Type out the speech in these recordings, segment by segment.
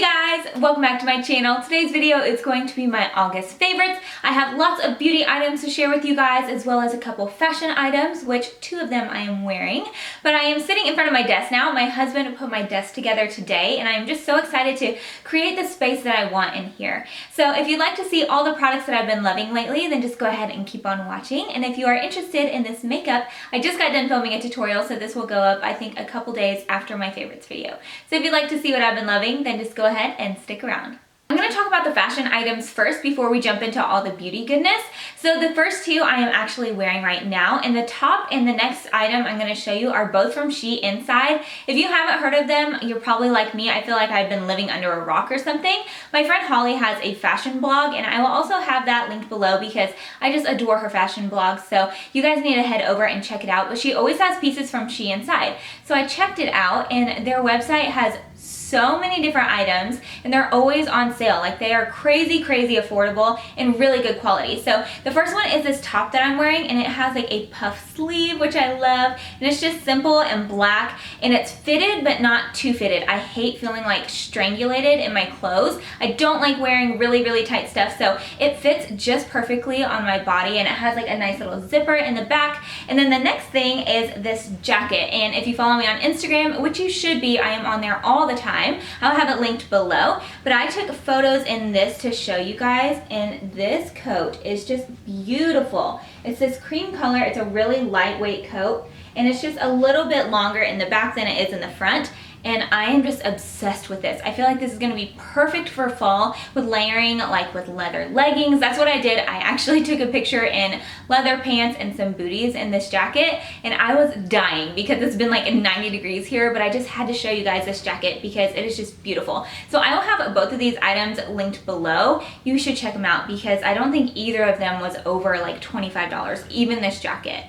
guys, welcome back to my channel. Today's video is going to be my August favorites. I have lots of beauty items to share with you guys, as well as a couple fashion items, which two of them I am wearing. But I am sitting in front of my desk now. My husband put my desk together today, and I am just so excited to create the space that I want in here. So if you'd like to see all the products that I've been loving lately, then just go ahead and keep on watching. And if you are interested in this makeup, I just got done filming a tutorial, so this will go up, I think, a couple days after my favorites video. So if you'd like to see what I've been loving, then just go ahead and stick around. I'm going to talk about the fashion items first before we jump into all the beauty goodness. So the first two I am actually wearing right now, and the top and the next item I'm going to show you are both from She Inside. If you haven't heard of them, you're probably like me. I feel like I've been living under a rock or something. My friend Holly has a fashion blog, and I will also have that linked below because I just adore her fashion blog. So you guys need to head over and check it out. But she always has pieces from She Inside. So I checked it out, and their website has so many different items, and they're always on sale. Like, they are crazy affordable and really good quality. So the first one is this top that I'm wearing, and it has like a puff sleeve, which I love, and it's just simple and black, and it's fitted but not too fitted. I hate feeling like strangulated in my clothes. I don't like wearing really tight stuff, so it fits just perfectly on my body, and it has like a nice little zipper in the back. And then the next thing is this jacket, and if you follow me on Instagram, which you should be, I am on there all the time. I'll have it linked below, but I took photos in this to show you guys, and this coat is just beautiful. It's this cream color. It's a really lightweight coat, and it's just a little bit longer in the back than it is in the front. And I am just obsessed with this. I feel like this is gonna be perfect for fall with layering, like with leather leggings. That's what I did. I actually took a picture in leather pants and some booties in this jacket, and I was dying because it's been like 90 degrees here, but I just had to show you guys this jacket because it is just beautiful. So I will have both of these items linked below. You should check them out because I don't think either of them was over like $25, even this jacket.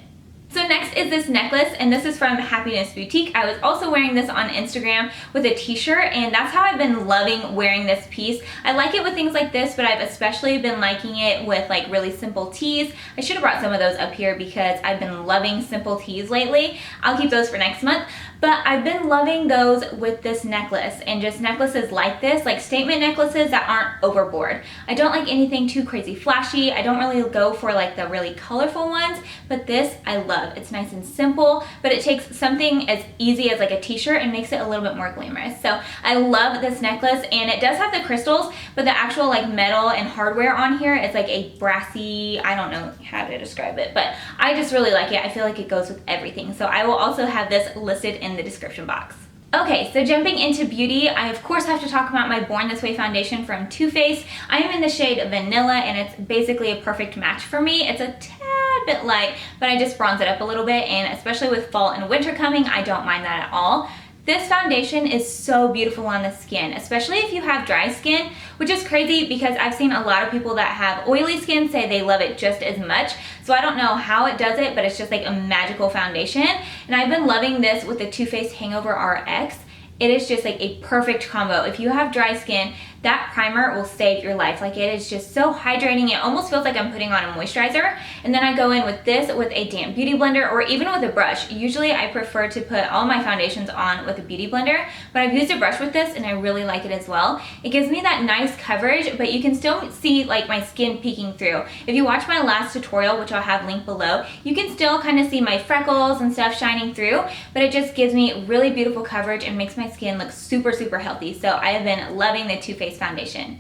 So next is this necklace, and this is from Happiness Boutique. I was also wearing this on Instagram with a t-shirt, and that's how I've been loving wearing this piece. I like it with things like this, but I've especially been liking it with like really simple tees. I should have brought some of those up here because I've been loving simple tees lately. I'll keep those for next month. But I've been loving those with this necklace, and just necklaces like this, like statement necklaces that aren't overboard. I don't like anything too crazy flashy. I don't really go for like the really colorful ones, but this I love. It's nice and simple, but it takes something as easy as like a t-shirt and makes it a little bit more glamorous. So I love this necklace, and it does have the crystals, but the actual like metal and hardware on here is like a brassy, I don't know how to describe it, but I just really like it. I feel like it goes with everything. So I will also have this listed in the description box. Okay, so jumping into beauty, I of course have to talk about my Born This Way foundation from Too Faced. I am in the shade Vanilla, and it's basically a perfect match for me. It's a tad bit light, but I just bronze it up a little bit, and especially with fall and winter coming, I don't mind that at all. This foundation is so beautiful on the skin, especially if you have dry skin, which is crazy because I've seen a lot of people that have oily skin say they love it just as much. So I don't know how it does it, but it's just like a magical foundation. And I've been loving this with the Too Faced Hangover RX. It is just like a perfect combo. If you have dry skin, that primer will save your life. Like, it is just so hydrating. It almost feels like I'm putting on a moisturizer. And then I go in with this with a damp beauty blender or even with a brush. Usually I prefer to put all my foundations on with a beauty blender, but I've used a brush with this and I really like it as well. It gives me that nice coverage, but you can still see like my skin peeking through. If you watch my last tutorial, which I'll have linked below, you can still kind of see my freckles and stuff shining through, but it just gives me really beautiful coverage and makes my skin look super healthy. So I have been loving the Too Faced foundation.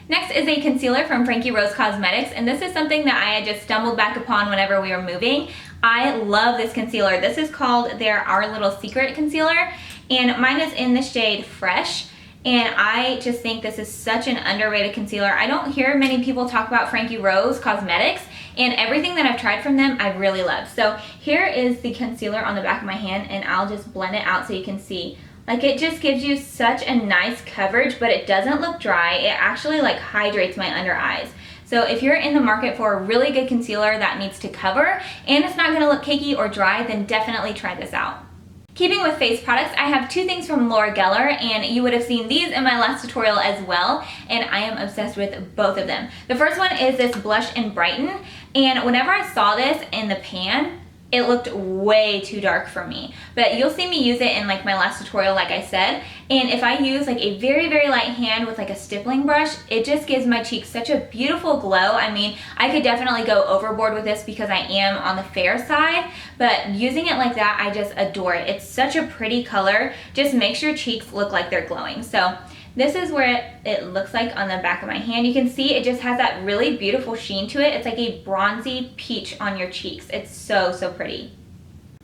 Next is a concealer from Frankie Rose Cosmetics, and this is something that I had just stumbled back upon whenever we were moving. I love this concealer. This is called their Our Little Secret concealer, and mine is in the shade Fresh, and I just think this is such an underrated concealer. I don't hear many people talk about Frankie Rose Cosmetics, and everything that I've tried from them I really love. So here is the concealer on the back of my hand, and I'll just blend it out so you can see. Like, it just gives you such a nice coverage, but it doesn't look dry. It actually like hydrates my under eyes. So if you're in the market for a really good concealer that needs to cover and it's not gonna look cakey or dry, then definitely try this out. Keeping with face products, I have two things from Laura Geller, and you would have seen these in my last tutorial as well, and I am obsessed with both of them. The first one is this Blush and Brighten, and whenever I saw this in the pan, it looked way too dark for me. But you'll see me use it in like my last tutorial, like I said. And if I use like a very, very light hand with like a stippling brush, it just gives my cheeks such a beautiful glow. I mean, I could definitely go overboard with this because I am on the fair side, but using it like that, I just adore it. It's such a pretty color. Just makes your cheeks look like they're glowing. So this is where it looks like on the back of my hand. You can see it just has that really beautiful sheen to it. It's like a bronzy peach on your cheeks. It's so, so pretty.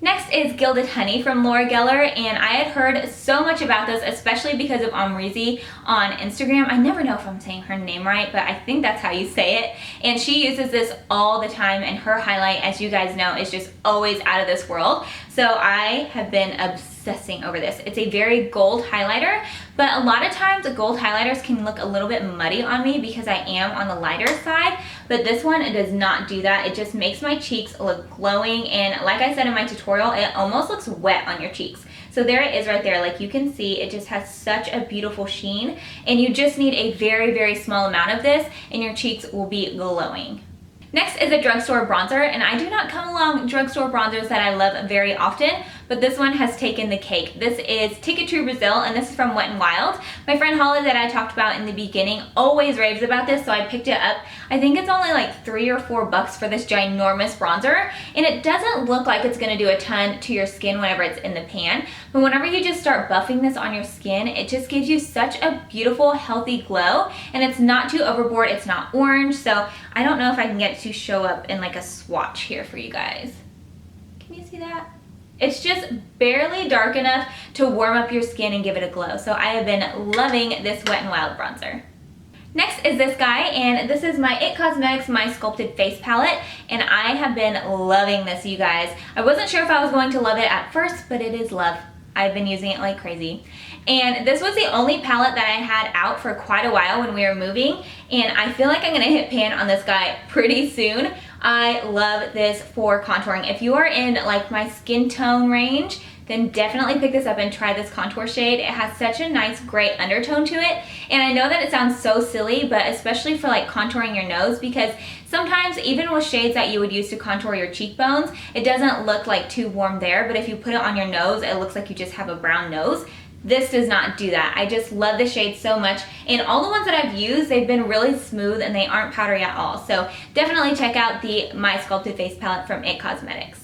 Next is Gilded Honey from Laura Geller, and I had heard so much about this, especially because of Amrizi on Instagram. I never know if I'm saying her name right, but I think that's how you say it. And she uses this all the time, and her highlight, as you guys know, is just always out of this world. So I have been obsessing over this. It's a very gold highlighter, but a lot of times the gold highlighters can look a little bit muddy on me because I am on the lighter side, but this one, it does not do that. It just makes my cheeks look glowing, and like I said in my tutorial, it almost looks wet on your cheeks. So there it is right there. Like you can see, it just has such a beautiful sheen, and you just need a very, very small amount of this and your cheeks will be glowing. Next is a drugstore bronzer, and I do not come along drugstore bronzers that I love very often, but this one has taken the cake. This is Ticket to Brazil, and this is from Wet n Wild. My friend Holly that I talked about in the beginning always raves about this, so I picked it up. I think it's only like $3 or $4 for this ginormous bronzer, and it doesn't look like it's gonna do a ton to your skin whenever it's in the pan, but whenever you just start buffing this on your skin, it just gives you such a beautiful, healthy glow, and it's not too overboard, it's not orange, so I don't know if I can get it to show up in like a swatch here for you guys. Can you see that? It's just barely dark enough to warm up your skin and give it a glow. So I have been loving this Wet n Wild bronzer. Next is this guy, and this is my IT Cosmetics My Sculpted Face Palette, and I have been loving this, you guys. I wasn't sure if I was going to love it at first, but it is love. I've been using it like crazy. And this was the only palette that I had out for quite a while when we were moving, and I feel like I'm gonna hit pan on this guy pretty soon. I love this for contouring. If you are in like my skin tone range, then definitely pick this up and try this contour shade. It has such a nice gray undertone to it, and I know that it sounds so silly, but especially for like contouring your nose, because sometimes even with shades that you would use to contour your cheekbones, it doesn't look like too warm there, but if you put it on your nose, it looks like you just have a brown nose. This does not do that. I just love the shade so much, and all the ones that I've used, they've been really smooth and they aren't powdery at all. So definitely check out the My Sculpted Face Palette from IT Cosmetics.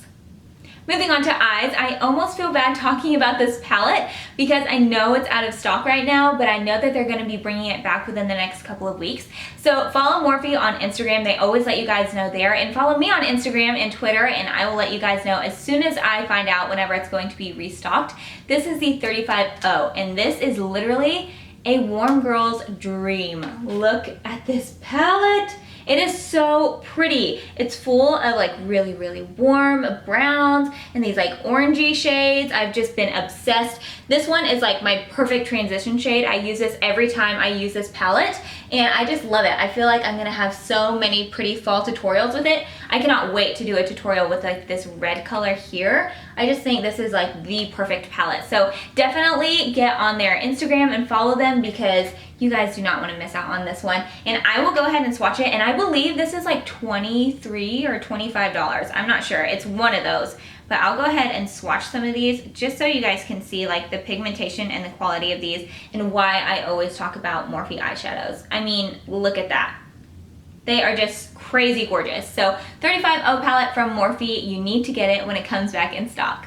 Moving on to eyes, I almost feel bad talking about this palette because I know it's out of stock right now, but I know that they're going to be bringing it back within the next couple of weeks. So follow Morphe on Instagram. They always let you guys know there, and follow me on Instagram and Twitter, and I will let you guys know as soon as I find out whenever it's going to be restocked. This is the 35O, and this is literally a warm girl's dream. Look at this palette. It is so pretty. It's full of like really, really warm browns and these like orangey shades. I've just been obsessed. This one is like my perfect transition shade. I use this every time I use this palette, and I just love it. I feel like I'm gonna have so many pretty fall tutorials with it. I cannot wait to do a tutorial with like this red color here. I just think this is like the perfect palette. So definitely get on their Instagram and follow them because you guys do not want to miss out on this one. And I will go ahead and swatch it, and I believe this is like $23 or $25. I'm not sure. It's one of those. But I'll go ahead and swatch some of these just so you guys can see like the pigmentation and the quality of these and why I always talk about Morphe eyeshadows. I mean, look at that. They are just crazy gorgeous. So 35O palette from Morphe, you need to get it when it comes back in stock.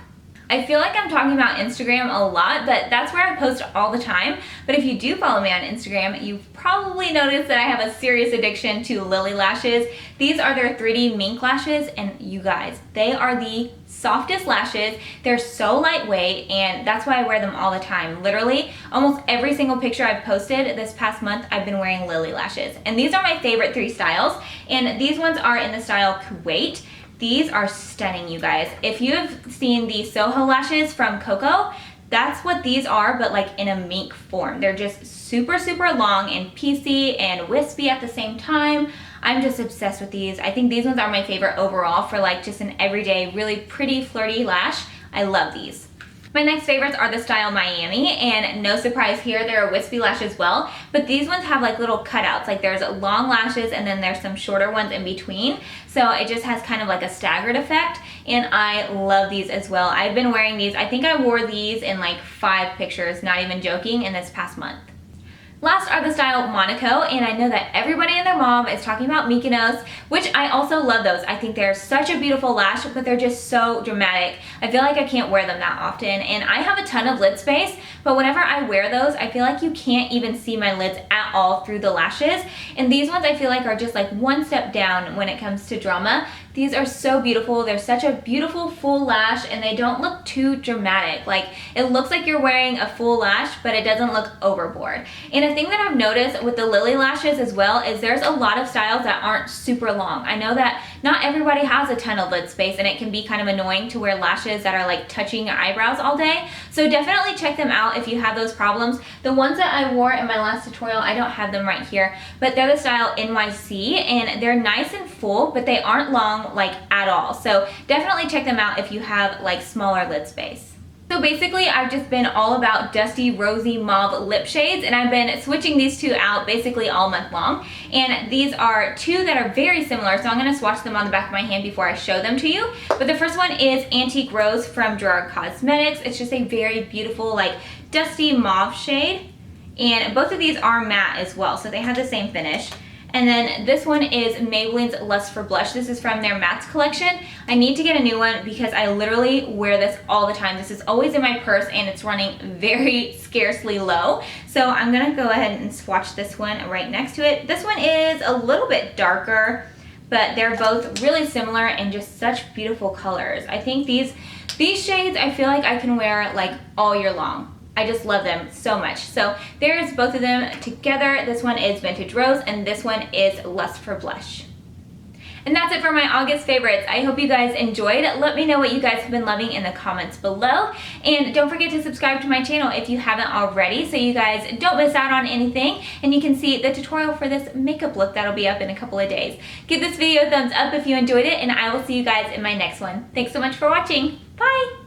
I feel like I'm talking about Instagram a lot, but that's where I post all the time. But if you do follow me on Instagram, you've probably noticed that I have a serious addiction to Lilly Lashes. These are their 3D mink lashes, and you guys, they are the softest lashes. They're so lightweight, and that's why I wear them all the time. Literally, almost every single picture I've posted this past month, I've been wearing Lilly Lashes. And these are my favorite 3 styles, and these ones are in the style Kuwait. These are stunning, you guys. If you have seen the Soho lashes from Coco, that's what these are, but like in a mink form. They're just super, super long and piecey and wispy at the same time. I'm just obsessed with these. I think these ones are my favorite overall for like just an everyday, really pretty, flirty lash. I love these. My next favorites are the style Miami, and no surprise here, they're a wispy lash as well, but these ones have like little cutouts, like there's long lashes and then there's some shorter ones in between, so it just has kind of like a staggered effect, and I love these as well. I've been wearing these, I think I wore these in like 5 pictures, not even joking, in this past month. Last are the style Monaco, and I know that everybody and their mom is talking about Mykonos, which I also love those. I think they're such a beautiful lash, but they're just so dramatic. I feel like I can't wear them that often, and I have a ton of lid space, but whenever I wear those, I feel like you can't even see my lids at all through the lashes, and these ones I feel like are just like one step down when it comes to drama. These are so beautiful. They're such a beautiful full lash, and they don't look too dramatic. Like, it looks like you're wearing a full lash, but it doesn't look overboard. And a thing that I've noticed with the Lilly Lashes as well is there's a lot of styles that aren't super long. I know that not everybody has a ton of lid space, and it can be kind of annoying to wear lashes that are like touching your eyebrows all day. So definitely check them out if you have those problems. The ones that I wore in my last tutorial, I don't have them right here, but they're the style NYC, and they're nice and full, but they aren't long like at all. So definitely check them out if you have like smaller lid space. So basically I've just been all about dusty rosy mauve lip shades, and I've been switching these two out basically all month long, and these are two that are very similar, so I'm going to swatch them on the back of my hand before I show them to you. But the first one is Antique Rose from Gerard Cosmetics. It's just a very beautiful like dusty mauve shade, and both of these are matte as well, so they have the same finish. And then this one is Maybelline's Lust for Blush. This is from their mattes collection. I need to get a new one because I literally wear this all the time. This is always in my purse, and it's running very scarcely low. So I'm gonna go ahead and swatch this one right next to it. This one is a little bit darker, but they're both really similar and just such beautiful colors. I think these shades I feel like I can wear like all year long. I just love them so much. So there's both of them together. This one is Vintage Rose, and this one is Lust for Blush. And that's it for my August favorites. I hope you guys enjoyed. Let me know what you guys have been loving in the comments below. And don't forget to subscribe to my channel if you haven't already, so you guys don't miss out on anything. And you can see the tutorial for this makeup look that'll be up in a couple of days. Give this video a thumbs up if you enjoyed it, and I will see you guys in my next one. Thanks so much for watching. Bye!